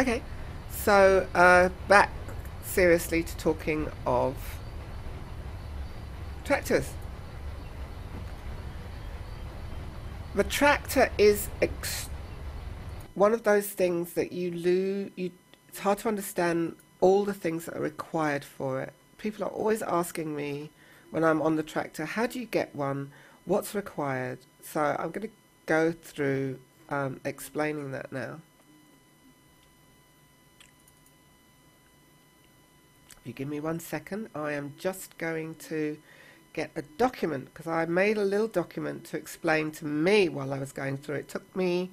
Okay, so back seriously to talking of tractors. The tractor is one of those things that you lose. It's hard to understand all the things that are required for it. People are always asking me when I'm on the tractor, how do you get one? What's required? So I'm going to go through explaining that now. If you give me 1 second, I am just going to get a document, because I made a little document to explain to me while I was going through it. Took me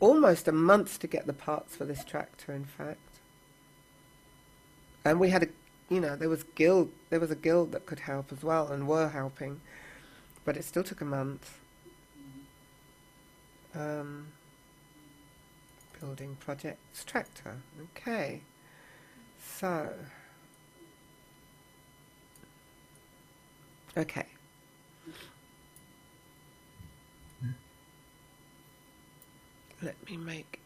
almost a month to get the parts for this tractor, in fact. And we had a, there was a guild that could help as well, and were helping, but it still took a month. Building projects tractor. Okay, so okay. Let me make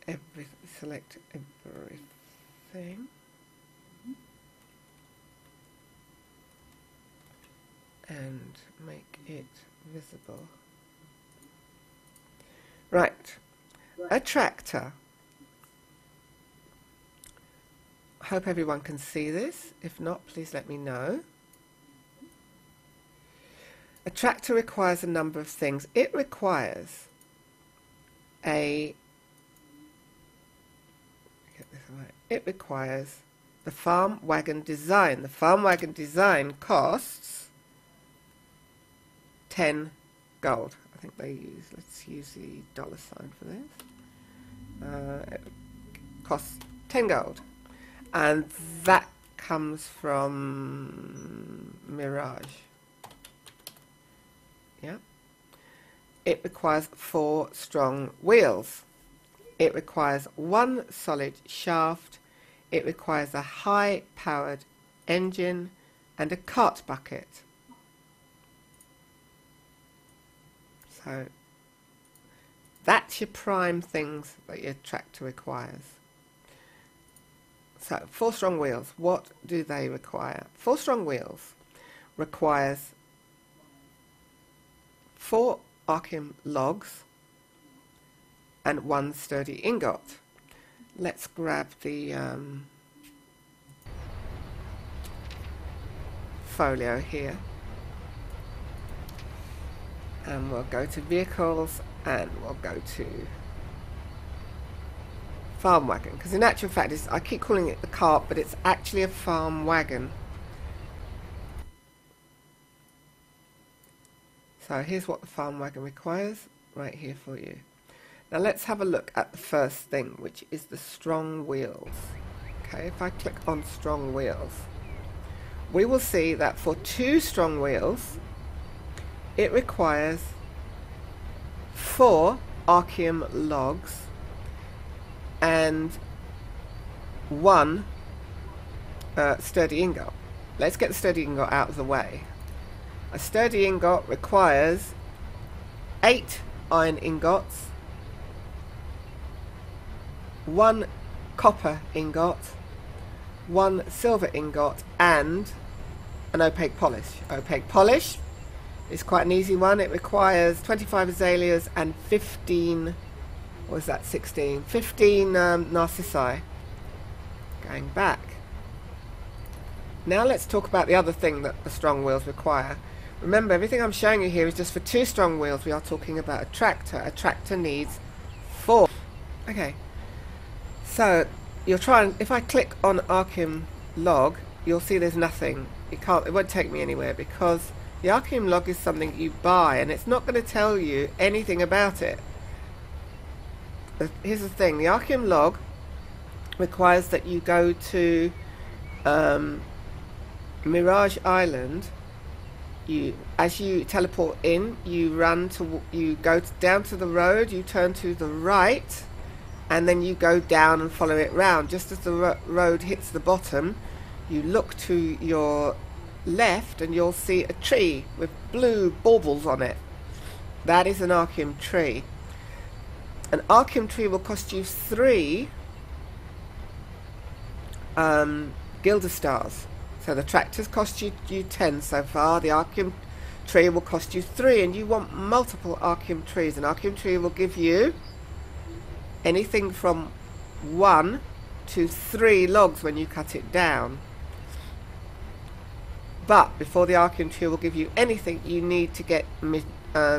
select everything. And make it visible. Right, a tractor. I hope everyone can see this. If not, please let me know. A tractor requires a number of things. It requires it requires the farm wagon design. The farm wagon design costs 10 gold. I think they use, let's use the $ for this. It costs 10 gold. And that comes from Mirage. Yeah. It requires 4 strong wheels. It requires 1 solid shaft. It requires a high-powered engine and a cart bucket. So that's your prime things that your tractor requires. So 4 strong wheels, what do they require? 4 strong wheels requires 4 Archeum logs and 1 sturdy ingot. Let's grab the folio here, and we'll go to vehicles and we'll go to farm wagon, because in actual fact I keep calling it the cart, but it's actually a farm wagon. So here's what the farm wagon requires right here for you. Now let's have a look at the first thing, which is the strong wheels. Okay, if I click on strong wheels, we will see that for 2 strong wheels it requires 4 Archeum logs and 1 sturdy ingot. Let's get the sturdy ingot out of the way. A sturdy ingot requires 8 iron ingots, 1 copper ingot, 1 silver ingot, and an opaque polish. Opaque polish is quite an easy one. It requires 25 azaleas and 15, what was that, 16? 15 narcissi. Going back. Now let's talk about the other thing that the strong wheels require. Remember, everything I'm showing you here is just for 2 strong wheels. We are talking about a tractor. A tractor needs 4. Okay. So you'll try and, if I click on Archeum log, you'll see there's nothing. It won't take me anywhere, because the Archeum log is something you buy, and it's not going to tell you anything about it. Here's the thing: the Archeum log requires that you go to Mirage Island. As you teleport in, you go down to the road, you turn to the right, and then you go down and follow it round. Just as the road hits the bottom, you look to your left and you'll see a tree with blue baubles on it. That is an Archeum tree. An Archeum tree will cost you 3 Gilder stars. So the tractors cost you 10 so far. The Archeum tree will cost you 3, and you want multiple Archeum trees. An Archeum tree will give you anything from 1 to 3 logs when you cut it down. But before the Archeum tree will give you anything, you need to get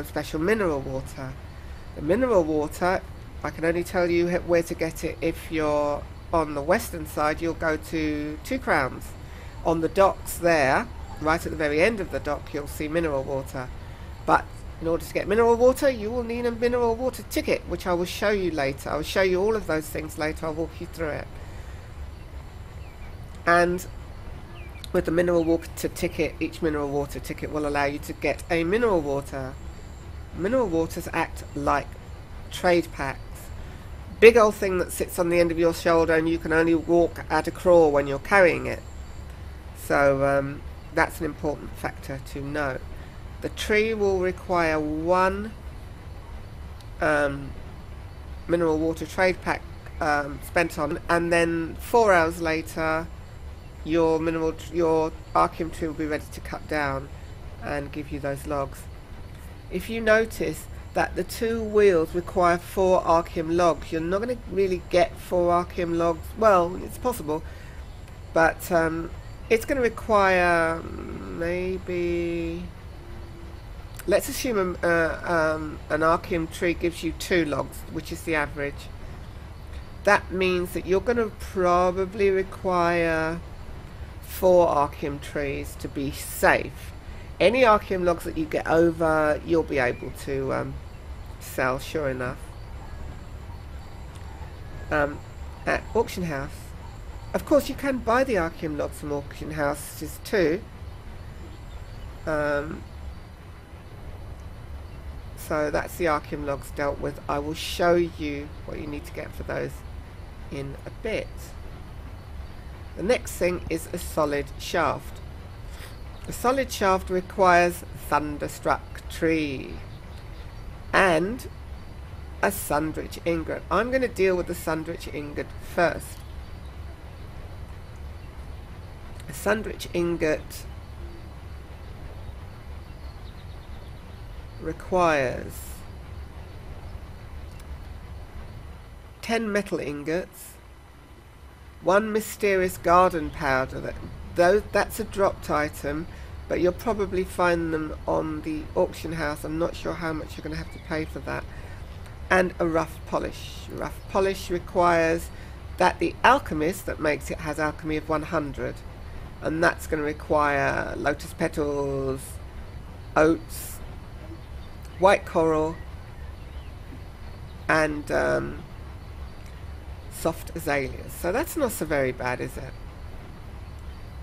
special mineral water. The mineral water, I can only tell you where to get it. If you're on the western side, you'll go to 2 Crowns. On the docks there, right at the very end of the dock, you'll see mineral water. But in order to get mineral water, you will need a mineral water ticket, which I will show you later. I will show you all of those things later. I'll walk you through it. And with the mineral water ticket, each mineral water ticket will allow you to get a mineral water. Mineral waters act like trade packs. Big old thing that sits on the end of your shoulder, and you can only walk at a crawl when you're carrying it. So that's an important factor to know. The tree will require 1 mineral water trade pack spent on, and then 4 hours later your Archeum tree will be ready to cut down and give you those logs. If you notice that the 2 wheels require 4 Archeum logs, you're not going to really get 4 Archeum logs. Well, it's possible, but it's going to require maybe, let's assume an Archeum tree gives you 2 logs, which is the average. That means that you're going to probably require 4 Archeum trees to be safe. Any Archeum logs that you get over, you'll be able to sell, sure enough. At auction house, of course, you can buy the Archeum logs from auction houses too. So that's the Archeum logs dealt with. I will show you what you need to get for those in a bit. The next thing is a solid shaft. A solid shaft requires thunderstruck tree and a Sundridge ingot. I'm going to deal with the Sundridge ingot first. A Sundridge ingot requires 10 metal ingots, 1 mysterious garden powder. That's a dropped item, but you'll probably find them on the auction house. I'm not sure how much you're going to have to pay for that. And a rough polish. Rough polish requires that the alchemist that makes it has alchemy of 100, and that's going to require lotus petals, oats, white coral, and soft azaleas. So that's not so very bad, is it?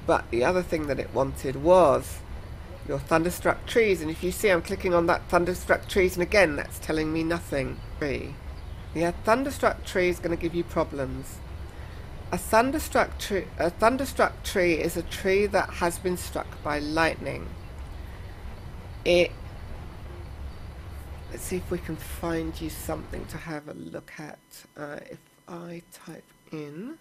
But the other thing that it wanted was your thunderstruck trees, and if you see I'm clicking on that thunderstruck trees, and again that's telling me nothing. Yeah, thunderstruck tree is going to give you problems. A thunderstruck tree is a tree that has been struck by lightning. Let's see if we can find you something to have a look at. If I type in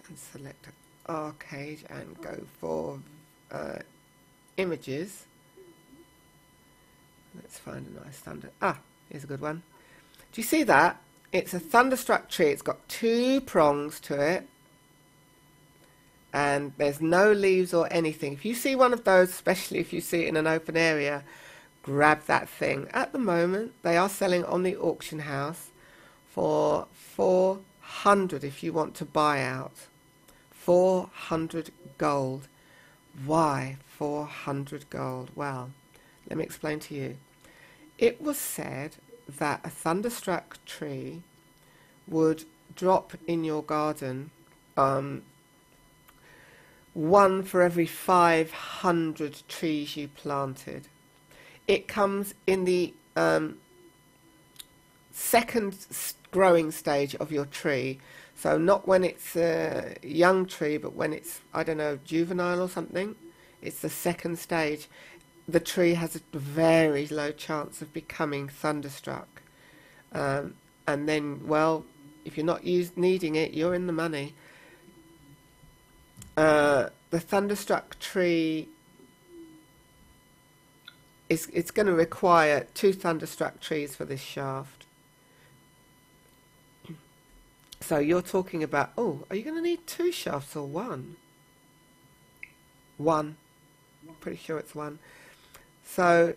and select ArcheAge and go for images. Let's find a nice thunder. Here's a good one. Do you see that? It's a thunderstruck tree. It's got 2 prongs to it, and there's no leaves or anything. If you see one of those, especially if you see it in an open area, grab that thing. At the moment, they are selling on the auction house for 400 if you want to buy out. 400 gold. Why 400 gold? Well, let me explain to you. It was said that a thunderstruck tree would drop in your garden 1 for every 500 trees you planted. It comes in the second growing stage of your tree. So not when it's a young tree, but when it's, I don't know, juvenile or something. It's the second stage. The tree has a very low chance of becoming thunderstruck. And then, well, if you're not needing it, you're in the money. The thunderstruck tree it's going to require 2 thunderstruck trees for this shaft. So you're talking about, oh, are you going to need 2 shafts or 1? 1. Pretty sure it's 1. So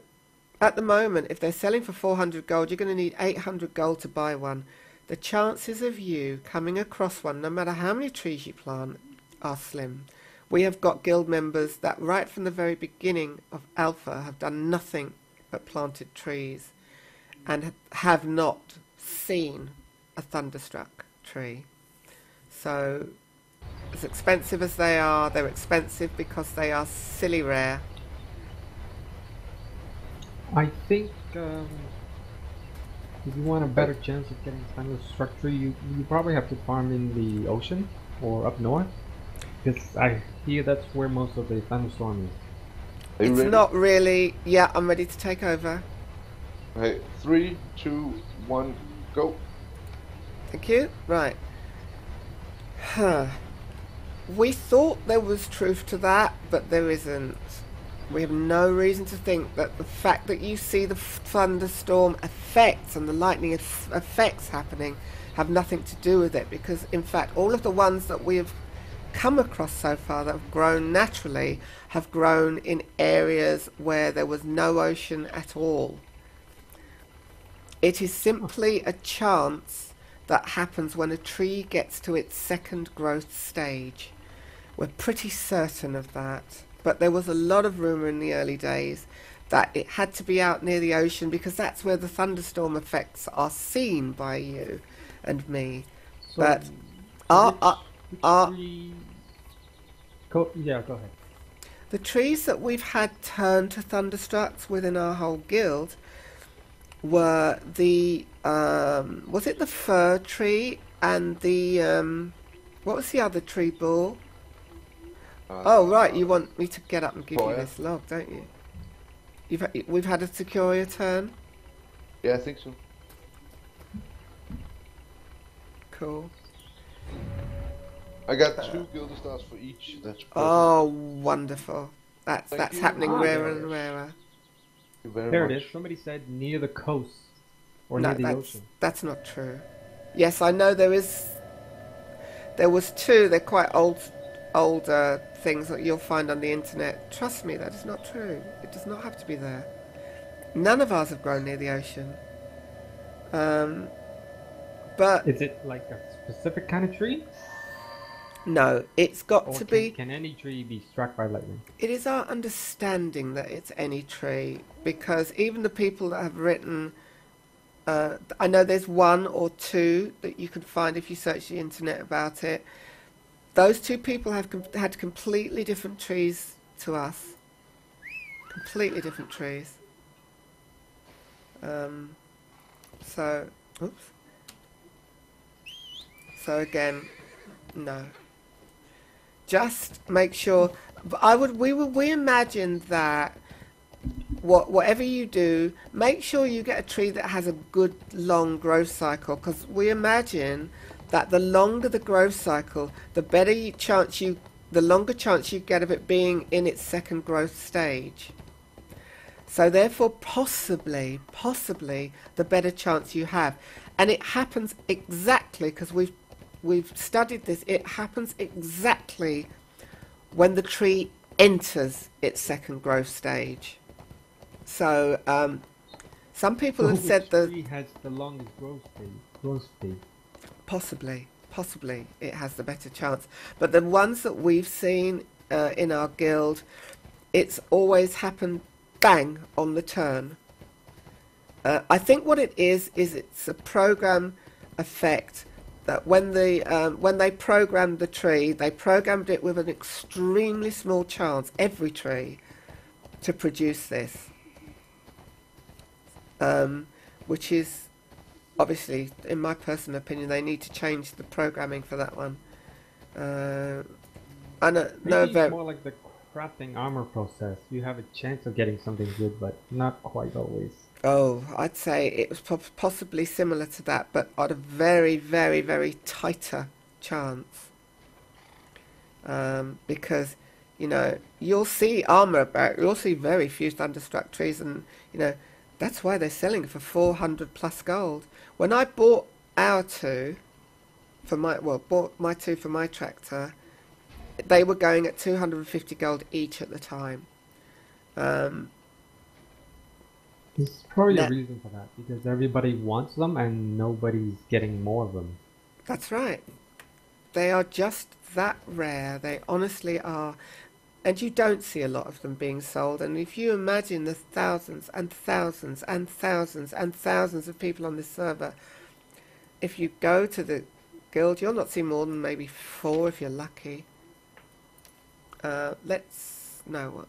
at the moment, if they're selling for 400 gold, you're going to need 800 gold to buy one. The chances of you coming across one, no matter how many trees you plant, are slim. We have got guild members that right from the very beginning of Alpha have done nothing but planted trees and have not seen a thunderstruck tree. So as expensive as they are, they're expensive because they are silly rare. I think if you want a better chance of getting thunderstruck tree, you probably have to farm in the ocean or up north. Because I hear that's where most of the thunderstorm is. Are you It's ready? not really. Yeah, I'm ready to take over. Okay, 3, 2, 1, go. Thank you. Right. We thought there was truth to that, but there isn't. We have no reason to think that the fact that you see the thunderstorm effects and the lightning effects happening have nothing to do with it, because in fact all of the ones that we have come across so far that have grown naturally have grown in areas where there was no ocean at all. It is simply a chance that happens when a tree gets to its second growth stage. We're pretty certain of that, but there was a lot of rumour in the early days that it had to be out near the ocean because that's where the thunderstorm effects are seen by you and me. So But tree... Yeah, go ahead. the trees that we've had turn to thunderstrucks within our whole guild were the was it the fir tree and the what was the other tree, Bull? Oh right, you want me to get up and give you this log, don't you? We've had a Sequoia turn. Yeah, I think so. Cool. I got 2 Gilder stars for each. That's perfect. Oh, wonderful. That's Thank you. happening rarer there. and rarer. Thank you very There much. it is. Somebody said near the coast or No, near the that's ocean. that's not true. Yes, I know there was 2. They're quite older things that you'll find on the internet. Trust me, that is not true. It does not have to be there. None of ours have grown near the ocean. But Is it like a specific kind of tree? no, it's got Or to be. can any tree be struck by lightning? It is our understanding that it's any tree, because even the people that have written, I know there's 1 or 2 that you can find if you search the internet about it. Those 2 people have had completely different trees to us. Completely different trees. So, oops. So again, no. Just make sure. We imagine that whatever you do, make sure you get a tree that has a good long growth cycle, because we imagine that the longer the growth cycle, the longer chance you get of it being in its second growth stage. So therefore, possibly, the better chance you have. And it happens exactly, because we've studied this, it happens exactly when the tree enters its second growth stage. So some people have said which that tree has the longest growth speed? possibly it has the better chance. But the ones that we've seen in our guild, it's always happened bang on the turn. I think what it is it's a program effect that when they programmed the tree, they programmed it with an extremely small chance, every tree, to produce this, which is obviously, in my personal opinion, they need to change the programming for that one. I know, Maybe it's more like the crafting armor process. You have a chance of getting something good, but not quite always. Oh, I'd say it was possibly similar to that, but on a very, very, very tighter chance. Because, you know, you'll see armor about, you'll see very few thunderstruck trees, and, you know, that's why they're selling for 400 plus gold. When I bought our two for my, well, bought my two for my tractor, they were going at 250 gold each at the time. There's probably a reason for that, because everybody wants them and nobody's getting more of them. That's right. They are just that rare. They honestly are. And you don't see a lot of them being sold. And if you imagine the thousands and thousands and thousands and thousands of people on this server, if you go to the guild, you'll not see more than maybe 4 if you're lucky. Let's not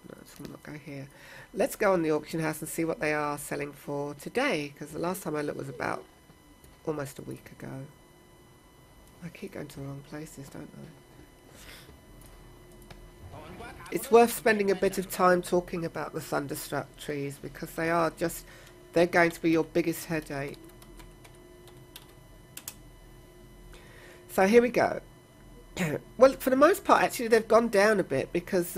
go here. Let's go on the auction house and see what they are selling for today, because the last time I looked was about almost a week ago. I keep going to the wrong places, don't I? It's worth spending a bit of time talking about the thunderstruck trees, because they're going to be your biggest headache. So here we go. Well, for the most part, actually, they've gone down a bit, because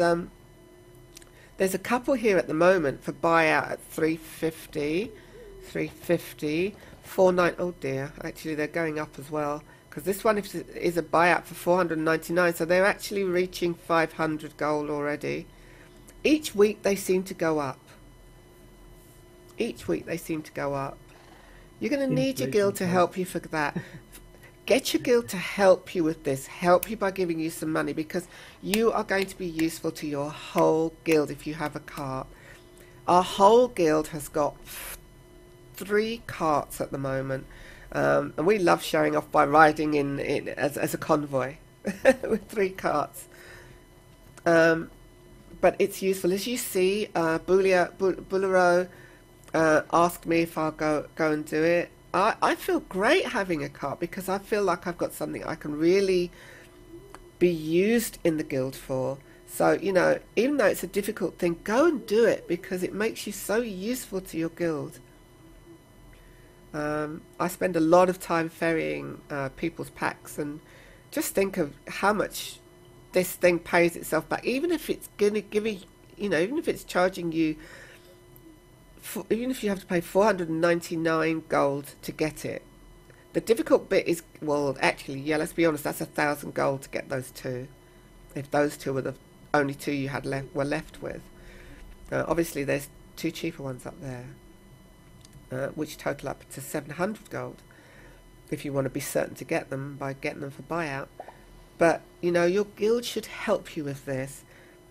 there's a couple here at the moment for buyout at 350, 350, 490. Oh dear, actually they're going up as well, because this one is a buyout for 499, so they're actually reaching 500 gold already. Each week they seem to go up. Each week they seem to go up. You're going to need your guild to help you for that. Get your guild to help you with this. Help you by giving you some money, because you are going to be useful to your whole guild if you have a cart. Our whole guild has got 3 carts at the moment. And we love showing off by riding in as a convoy with 3 carts. But it's useful. As you see, Bulero asked me if I'll go and do it. I feel great having a cart, because I feel like I've got something I can really be used in the guild for. So, you know, even though it's a difficult thing, go and do it, because it makes you so useful to your guild. I spend a lot of time ferrying people's packs, and just think of how much this thing pays itself back. Even if it's going to give you, you know, even if it's charging you, even if you have to pay 499 gold to get it. The difficult bit is, well, actually, yeah, let's be honest, that's 1,000 gold to get those 2. If those 2 were the only 2 you had were left with. Obviously, there's 2 cheaper ones up there, which total up to 700 gold, if you want to be certain to get them by getting them for buyout. But, you know, your guild should help you with this.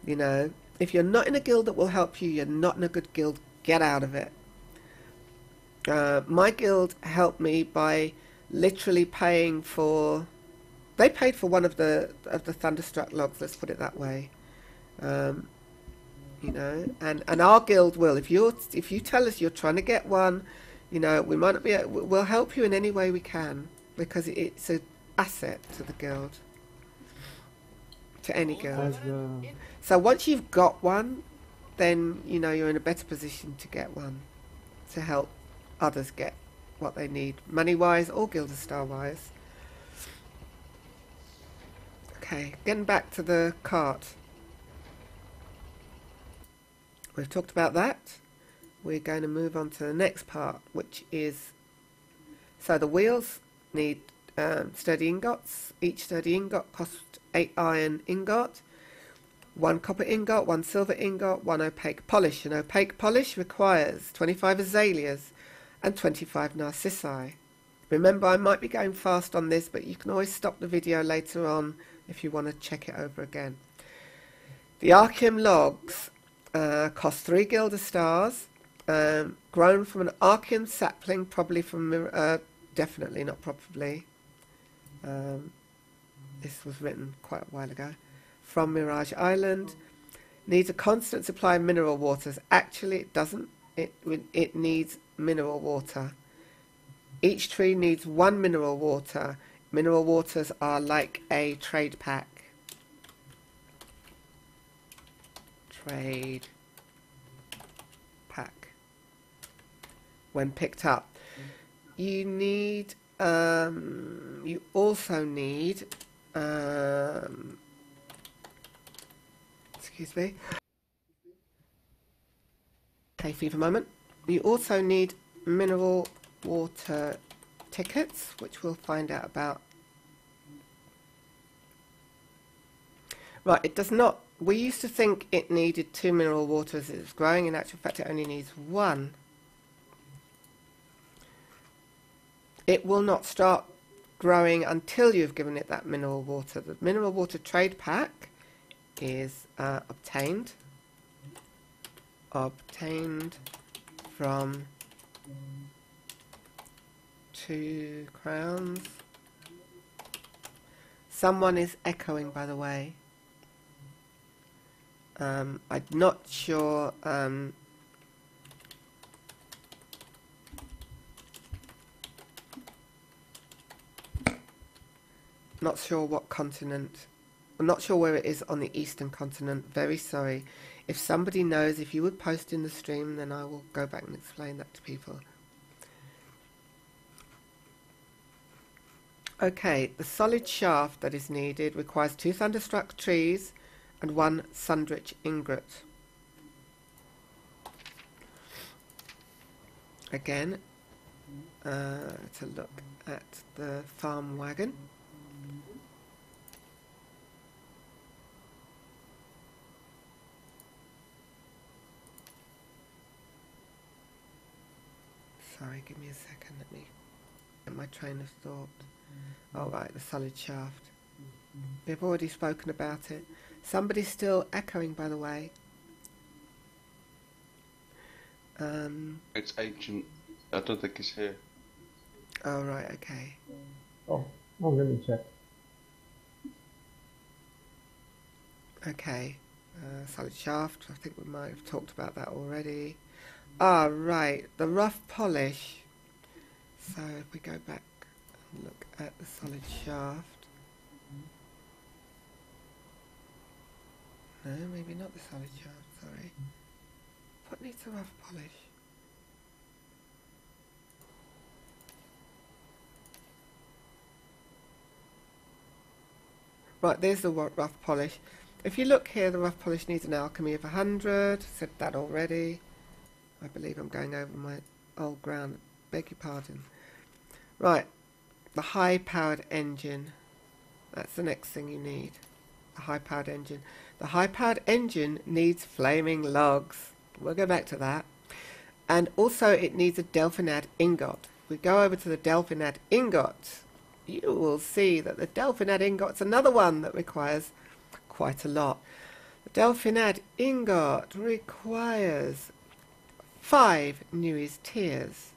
You know, if you're not in a guild that will help you, you're not in a good guild. Get out of it. My guild helped me by literally paying for. They paid for one of the thunderstruck logs. Let's put it that way. You know, and our guild will. If you tell us you're trying to get one, you know, we might not be. We'll help you in any way we can, because it's an asset to the guild. To any guild. So once you've got one, then, you know, you're in a better position to get one, to help others get what they need, money-wise or Guilder Star-wise. Okay, getting back to the cart. We've talked about that. We're going to move on to the next part, which is, so the wheels need sturdy ingots. Each sturdy ingot costs 8 iron ingot. 1 copper ingot, 1 silver ingot, 1 opaque polish. An opaque polish requires 25 azaleas and 25 narcissi. Remember, I might be going fast on this, but you can always stop the video later on if you want to check it over again. The Archeum logs cost 3 Guilder Stars, grown from an Archeum sapling, probably from, definitely, not probably. This was written quite a while ago. From Mirage Island. Needs a constant supply of mineral waters. Actually, it doesn't. It needs mineral water. Each tree needs 1 mineral water. Mineral waters are like a trade pack. Trade pack. When picked up. You need, you also need, excuse me. Okay, for a moment. You also need mineral water tickets, which we'll find out about. Right, it does not. We used to think it needed 2 mineral waters as it was growing. In actual fact, it only needs 1. It will not start growing until you've given it that mineral water. The mineral water trade pack is obtained from 2 crowns. Someone is echoing, by the way. I'm not sure. Not sure what continent. I'm not sure where it is on the eastern continent. Very sorry. If somebody knows, if you would post in the stream, then I will go back and explain that to people. Okay, the solid shaft that is needed requires 2 thunderstruck trees and 1 sundrich ingot. Again, to look at the farm wagon. Sorry, give me a second, let me get my train of thought. All right, the solid shaft. We've already spoken about it. Somebody's still echoing, by the way. It's ancient. I don't think it's here. Oh, right, okay. Oh, let me check. Okay, solid shaft. I think we might have talked about that already. Ah, right, the rough polish. So if we go back and look at the solid shaft. No, maybe not the solid shaft, sorry. What needs a rough polish? Right, there's the rough polish. If you look here, the rough polish needs an alchemy of 100. Said that already. I believe I'm going over my old ground. Beg your pardon. Right, the high-powered engine. That's the next thing you need. The high-powered engine. The high-powered engine needs flaming logs. We'll go back to that. And also it needs a delphinad ingot. If we go over to the delphinad ingot, you will see that the delphinad ingot's another one that requires quite a lot. The delphinad ingot requires 5 Newies tears,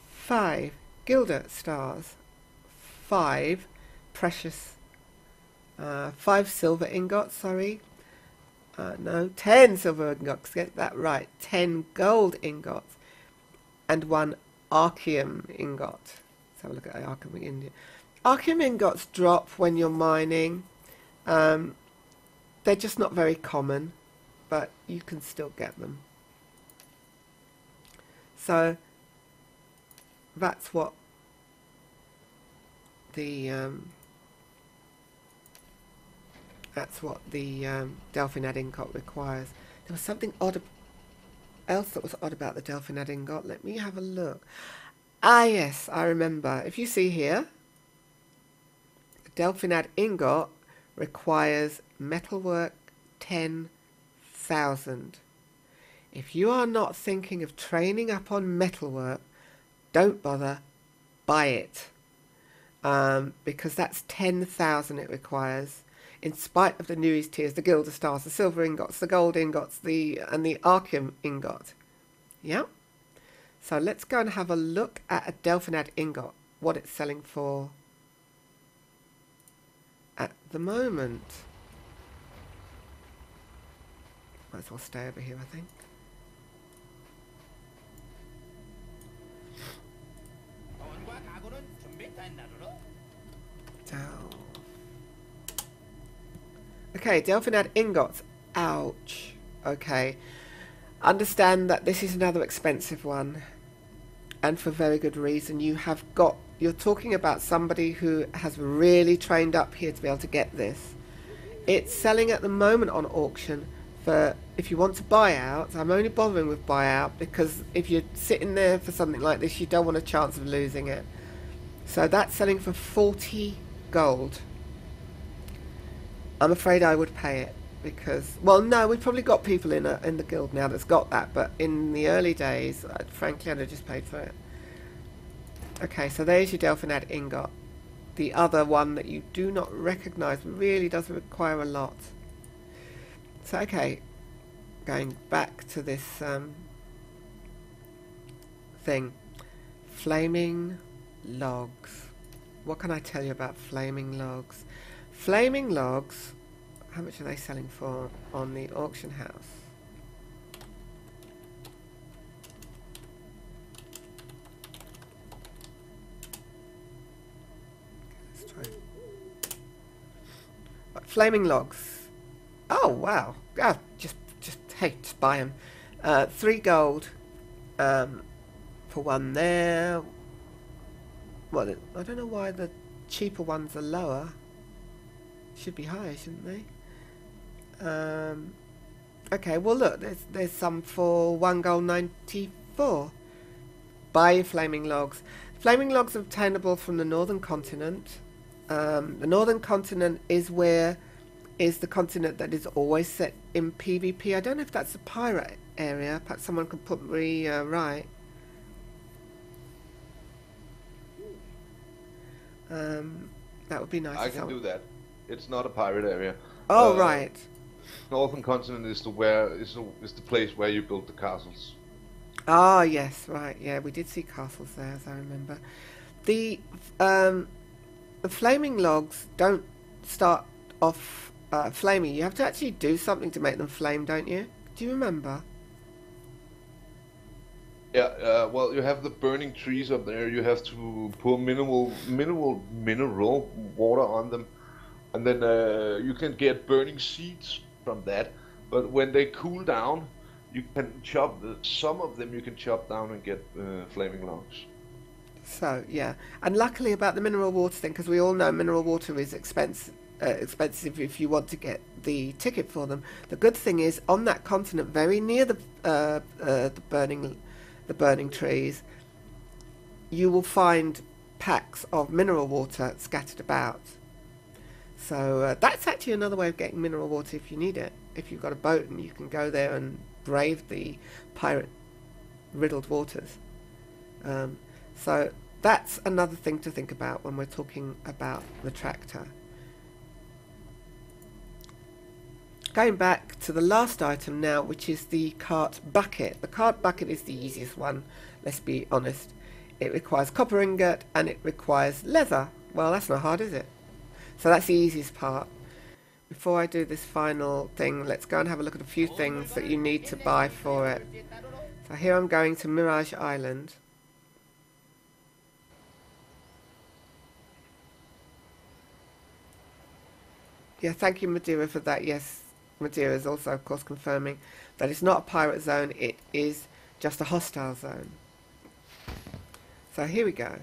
5 Gilder stars, 5 precious, 5 silver ingots, sorry. No, 10 silver ingots, get that right, 10 gold ingots, and 1 archeum ingot. Let's have a look at the archeum ingot. Archeum ingots drop when you're mining. They're just not very common, but you can still get them. So that's what the delphinad ingot requires. There was something else that was odd about the delphinad ingot. Let me have a look. Ah, yes, I remember. If you see here, the delphinad ingot requires metalwork 10,000. If you are not thinking of training up on metalwork, don't bother, buy it. Because that's 10,000 it requires, in spite of the Newies tears, the Gilder stars, the silver ingots, the gold ingots, and the archeum ingot. Yeah? So let's go and have a look at a delphinad ingot, what it's selling for at the moment. Might as well stay over here, I think. Okay, Delphinad ingots. Ouch. Okay. Understand that this is another expensive one. And for very good reason. You're talking about somebody who has really trained up here to be able to get this. It's selling at the moment on auction for, if you want to buy out, I'm only bothering with buyout because if you're sitting there for something like this, you don't want a chance of losing it. So that's selling for 40 gold. I'm afraid I would pay it because, well, no, we've probably got people in the guild now that's got that, but in the early days, frankly, I'd have just paid for it. Okay, so there's your Delphinad ingot. The other one that you do not recognise really does require a lot. So, okay, going back to this thing. Flaming logs. What can I tell you about flaming logs? Flaming logs, how much are they selling for on the auction house? Let's try. Flaming logs. Oh wow! Ah, just buy them. 3 gold for one there. Well, I don't know why the cheaper ones are lower. Should be higher, shouldn't they? Okay, well look, there's some for 1 gold 94. Buy your flaming logs. Flaming logs are obtainable from the northern continent. The northern continent is the continent that is always set in PvP. I don't know if that's a pirate area. Perhaps someone could put me right. That would be nice. I can do that. It's not a pirate area. Oh right. Northern continent is the place where you build the castles. Ah yes, right. Yeah, we did see castles there, as I remember. The flaming logs don't start off flaming. You have to actually do something to make them flame, don't you? Do you remember? Yeah, well, you have the burning trees up there. You have to pour mineral water on them, and then you can get burning seeds from that. But when they cool down, you can chop some of them. You can chop down and get flaming logs. So yeah, and luckily about the mineral water thing, because we all know mineral water is expensive if you want to get the ticket for them. The good thing is on that continent, very near the burning trees, you will find packs of mineral water scattered about. So that's actually another way of getting mineral water if you need it. If you've got a boat and you can go there and brave the pirate riddled waters. So that's another thing to think about when we're talking about the tractor. Going back to the last item now, which is the cart bucket. The cart bucket is the easiest one, let's be honest. It requires copper ingot and it requires leather. Well, that's not hard, is it? So that's the easiest part. Before I do this final thing, let's go and have a look at a few things that you need to buy for it. So here I'm going to Mirage Island. Yeah, thank you, Madeira, for that. Yes, Madeira is also, of course, confirming that it's not a pirate zone, it is just a hostile zone. So here we go.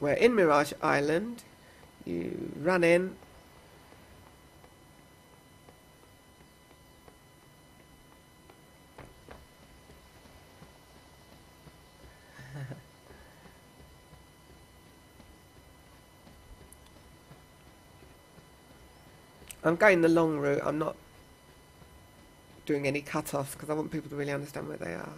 We're in Mirage Island. You run in. I'm going the long route. I'm not doing any cut-offs because I want people to really understand where they are.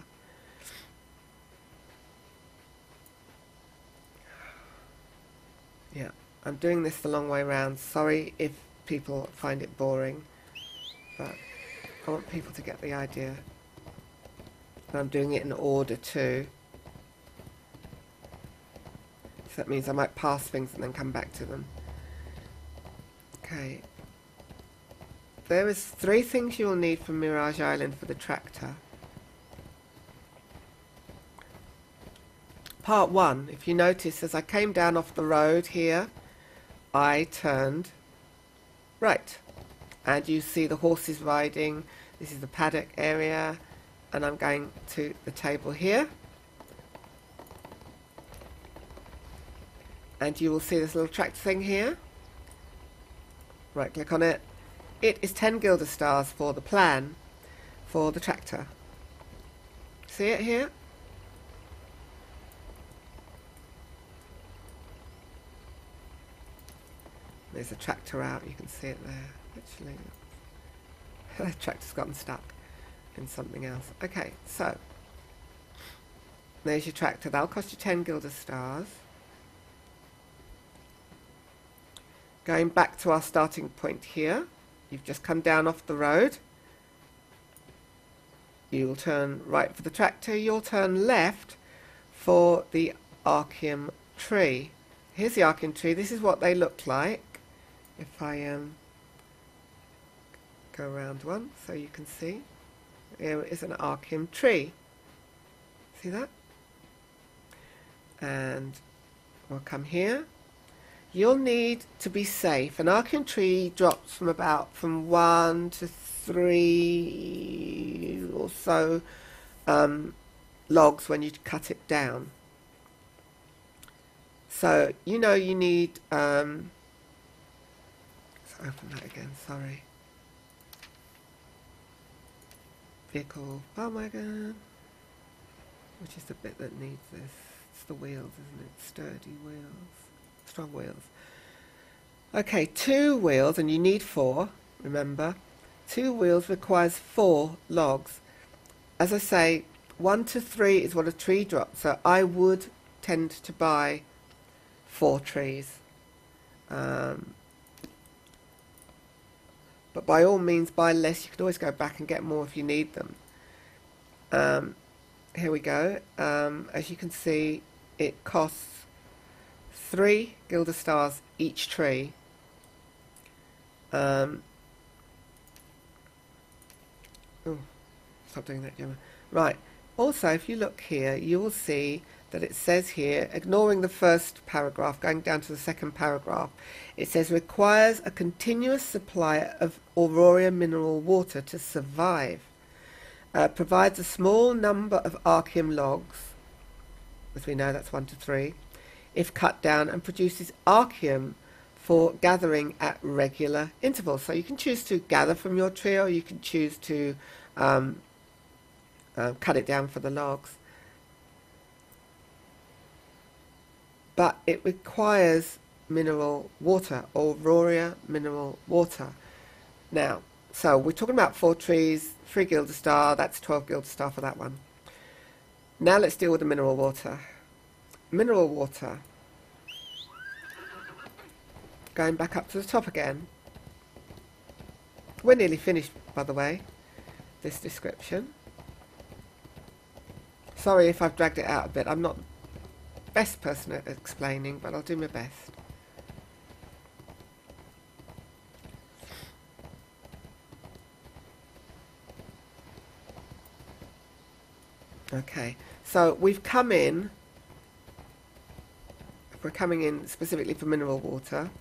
Yeah, I'm doing this the long way round. Sorry if people find it boring, but I want people to get the idea. And I'm doing it in order too. So that means I might pass things and then come back to them. Okay. There is 3 things you will need from Mirage Island for the tractor. part 1. If you notice, as I came down off the road here, I turned right. And you see the horses riding. This is the paddock area. And I'm going to the table here. And you will see this little tractor thing here. Right click on it. It is 10 Gilder stars for the plan for the tractor. See it here? There's a tractor out, you can see it there. Actually, the tractor's gotten stuck in something else. Okay, so there's your tractor. That'll cost you 10 Gilder stars. Going back to our starting point here, you've just come down off the road. You'll turn right for the tractor. You'll turn left for the Archeum tree. Here's the Archeum tree. This is what they look like. If I go around one so you can see. Here is an Archeum tree. See that? And we'll come here. You'll need to be safe. An Archeum tree drops from 1 to 3 or so logs when you cut it down. So you know you need let's open that again, sorry. Vehicle farm wagon, which is the bit that needs this. It's the wheels, isn't it? Sturdy wheels, strong wheels. Okay, 2 wheels, and you need 4, remember. 2 wheels requires 4 logs. As I say, 1 to 3 is what a tree drops, so I would tend to buy 4 trees. But by all means buy less. You can always go back and get more if you need them. Here we go. As you can see, it costs 3 Gilder stars each tree. Oh, stop doing that, Gemma. Right. Also, if you look here, you will see that it says here, ignoring the first paragraph, going down to the second paragraph, it says requires a continuous supply of Aurora mineral water to survive. Provides a small number of Archeum logs, as we know that's 1 to 3, if cut down, and produces Archeum for gathering at regular intervals. So you can choose to gather from your tree, or you can choose to cut it down for the logs. But it requires mineral water, Aurora mineral water. Now, so we're talking about 4 trees, 3 Gilder star, that's 12 Gilder star for that one. Now let's deal with the mineral water. Mineral water. Going back up to the top again. We're nearly finished, by the way, this description. Sorry if I've dragged it out a bit. I'm not the best person at explaining, but I'll do my best. Okay, so we've come in, we're coming in specifically for mineral water.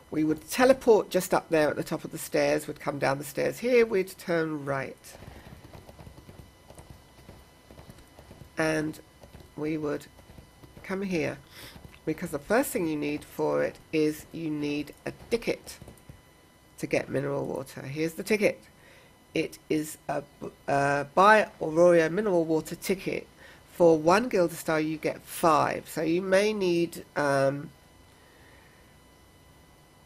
We would teleport just up there at the top of the stairs, we'd come down the stairs here, we'd turn right. And we would come here, because the first thing you need for it is you need a ticket to get mineral water. Here's the ticket. It is a buy Aurora mineral water ticket. For 1 Gilder star you get 5, so you may need 2.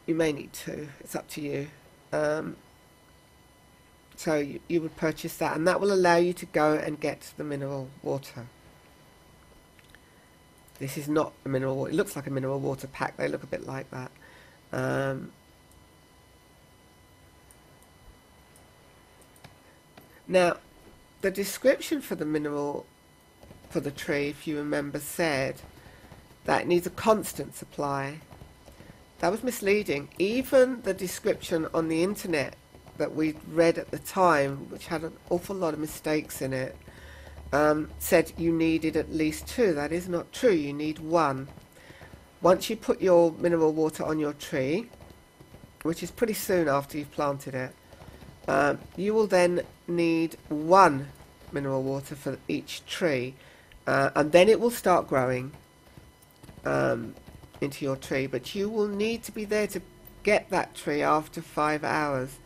It's up to you. So you would purchase that, and that will allow you to go and get the mineral water. This is not a mineral water. It looks like a mineral water pack. They look a bit like that. Now, the description for the mineral, for the tree, if you remember, said that it needs a constant supply. That was misleading. Even the description on the internet that we read at the time, which had an awful lot of mistakes in it, said you needed at least 2. That is not true. You need 1. Once you put your mineral water on your tree, which is pretty soon after you've planted it, you will then need 1 mineral water for each tree, and then it will start growing into your tree, but you will need to be there to get that tree after 5 hours.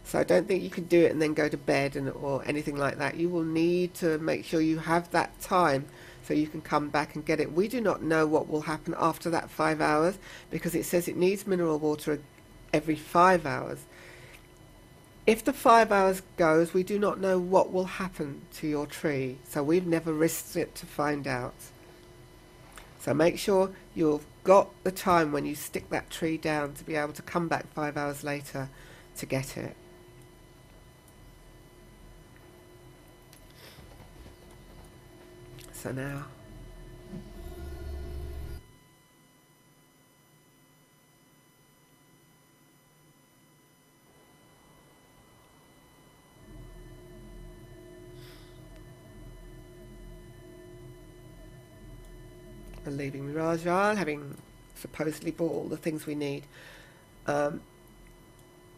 So I don't think you can do it and then go to bed or anything like that. You will need to make sure you have that time so you can come back and get it. We do not know what will happen after that 5 hours, because it says it needs mineral water every 5 hours. If the 5 hours goes, we do not know what will happen to your tree, so we've never risked it to find out. So make sure you've got the time when you stick that tree down to be able to come back 5 hours later to get it. So now we're leaving Mirage Isle, having supposedly bought all the things we need.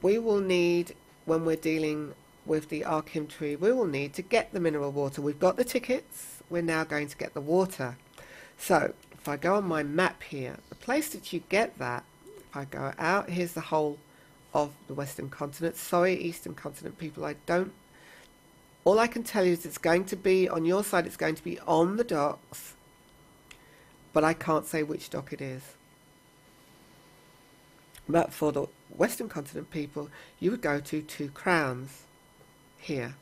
We will need, when we're dealing with the Archeum tree, we will need to get the mineral water. We've got the tickets, we're now going to get the water. So if I go on my map here, the place that you get that, if I go out, here's the whole of the Western continent. Sorry, Eastern continent people, all I can tell you is it's going to be, on your side, it's going to be on the docks, but I can't say which dock it is. But for the Western continent people, you would go to 2 Crowns here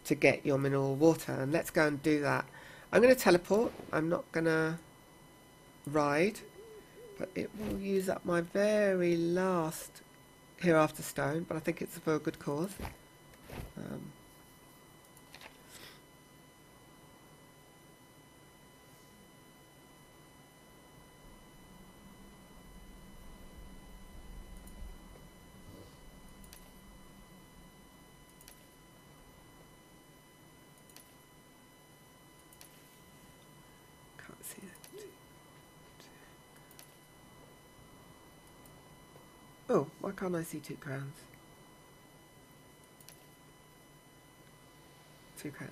to get your mineral water, and let's go and do that. I'm going to teleport. I'm not going to ride, but it will use up my very last Hereafter stone, but I think it's for a good cause. Oh, why can't I see 2 Crowns? 2 Crowns.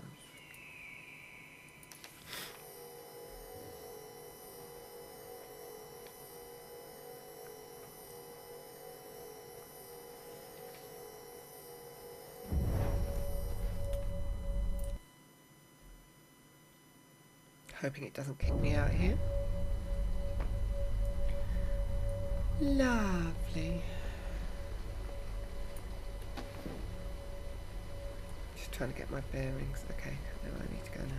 Hoping it doesn't kick me out here. Lovely. Just trying to get my bearings. Okay, I know I need to go now.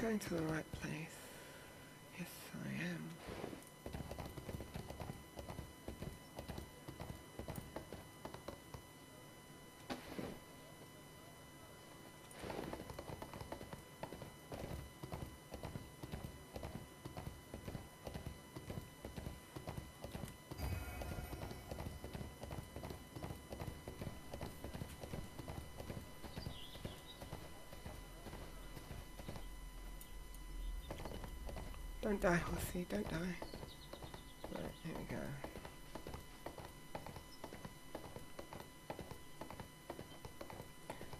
Going to the right place. Yes, I am. Don't die, horsey, don't die. Right, here we go.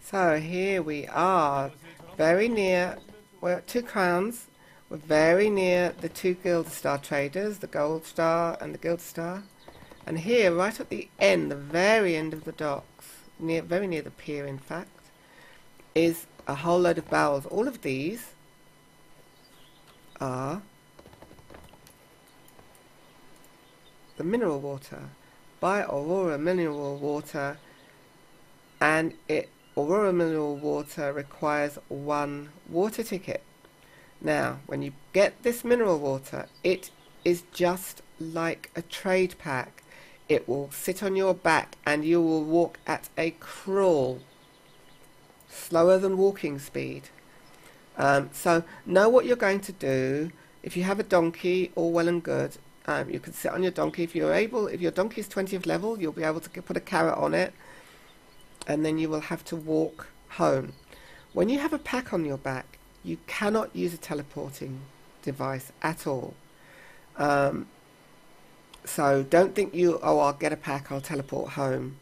So here we are, very near, we're at 2 Crowns, we're very near the 2 Guild Star traders, the Gold Star and the Guild Star. And here, right at the end, the very end of the docks, very near the pier in fact, is a whole load of barrels. All of these are the mineral water. Buy Aurora mineral water, and Aurora mineral water requires 1 water ticket. Now, when you get this mineral water, it is just like a trade pack. It will sit on your back and you will walk at a crawl, slower than walking speed. So know what you're going to do. If you have a donkey, all well and good. You can sit on your donkey. If your donkey is 20th level, you'll be able to put a carrot on it, and then you will have to walk home. When you have a pack on your back, you cannot use a teleporting device at all. So don't think I'll get a pack, I'll teleport home.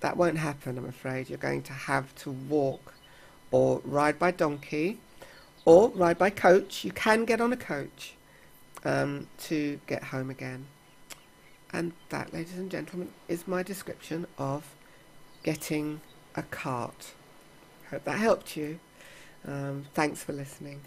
That won't happen, I'm afraid. You're going to have to walk or ride by donkey or ride by coach. You can get on a coach to get home again. And that, ladies and gentlemen, is my description of getting a cart. Hope that helped you. Thanks for listening.